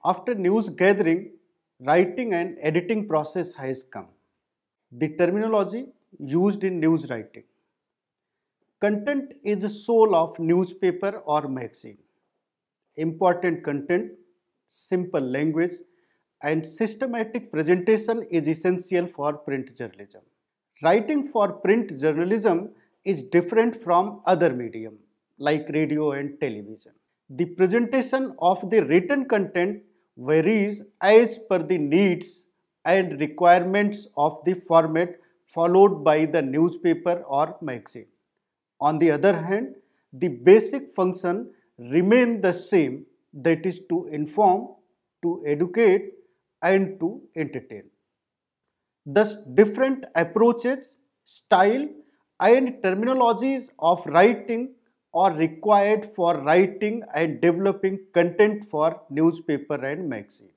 After news gathering, writing and editing process has come. The terminology used in news writing. Content is the soul of newspaper or magazine. Important content, simple language, and systematic presentation is essential for print journalism. Writing for print journalism is different from other medium like radio and television. The presentation of the written content varies as per the needs and requirements of the format followed by the newspaper or magazine. On the other hand, the basic function remain the same, that is to inform, to educate and to entertain. Thus, different approaches, style and terminologies of writing are required for writing and developing content for newspaper and magazine.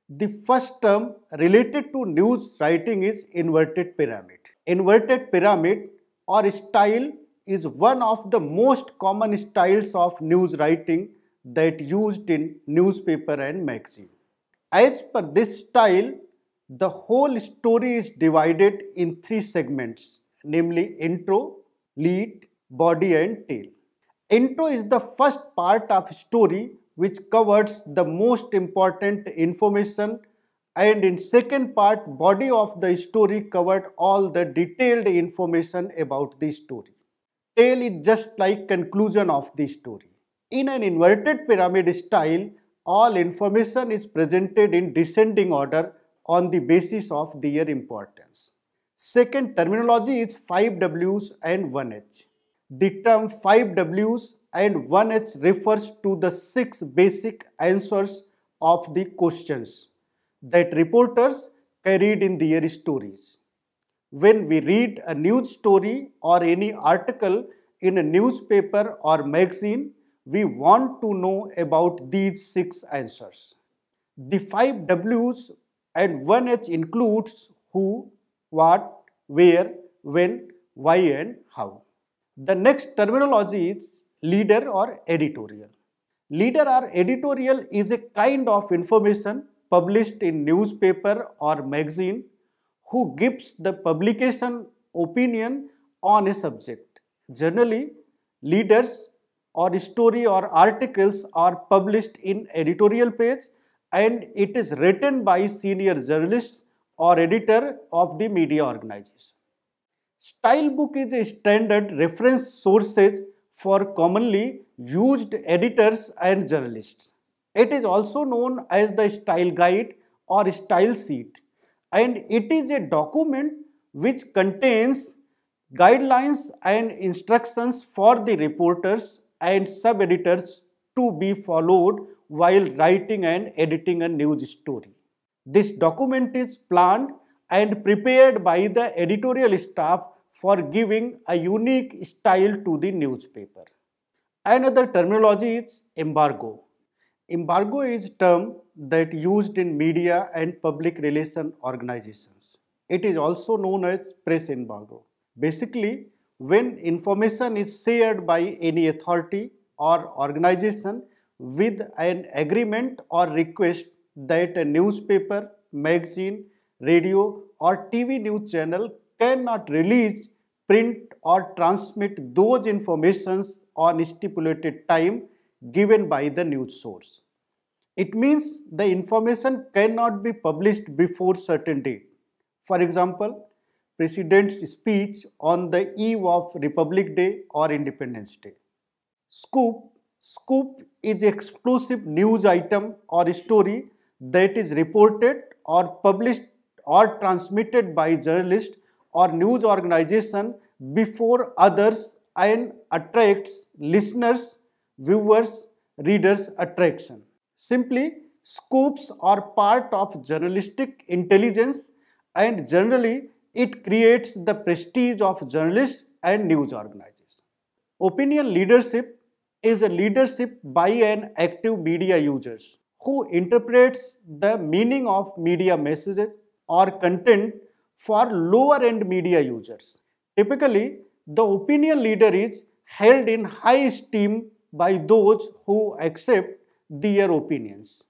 The first term related to news writing is inverted pyramid. Inverted pyramid or style is one of the most common styles of news writing that used in newspaper and magazine. As per this style, the whole story is divided in three segments, namely intro, lead, body and tail. Intro is the first part of story which covers the most important information, and in second part, body of the story covered all the detailed information about the story. Tail is just like conclusion of the story. In an inverted pyramid style, all information is presented in descending order on the basis of their importance. Second terminology is 5 Ws and 1H. The term 5 Ws and 1H refers to the 6 basic answers of the questions that reporters carried in their stories. When we read a news story or any article in a newspaper or magazine, we want to know about these 6 answers. The 5 Ws and 1H includes who, what, where, when, why and how. The next terminology is leader or editorial. Leader or editorial is a kind of information published in newspaper or magazine who gives the publication opinion on a subject. Generally, leaders or story or articles are published in editorial page and it is written by senior journalists or editor of the media organization. Style book is a standard reference sources for commonly used editors and journalists. It is also known as the style guide or style sheet, and it is a document which contains guidelines and instructions for the reporters and sub-editors to be followed while writing and editing a news story. This document is planned and prepared by the editorial staff for giving a unique style to the newspaper. Another terminology is embargo. Embargo is a term that used in media and public relation organizations. It is also known as press embargo. Basically, when information is shared by any authority or organization with an agreement or request that a newspaper, magazine, radio or TV news channel cannot release, print or transmit those informations on stipulated time given by the news source. It means the information cannot be published before certain date. For example, President's speech on the eve of Republic Day or Independence Day. Scoop. Scoop is explosive news item or story that is reported or published or transmitted by journalist or news organization before others and attracts listeners, viewers, readers' attraction. Simply, scoops are part of journalistic intelligence and generally it creates the prestige of journalists and news organizers. Opinion leadership is a leadership by an active media users who interprets the meaning of media messages or content for lower end media users. Typically, the opinion leader is held in high esteem by those who accept their opinions.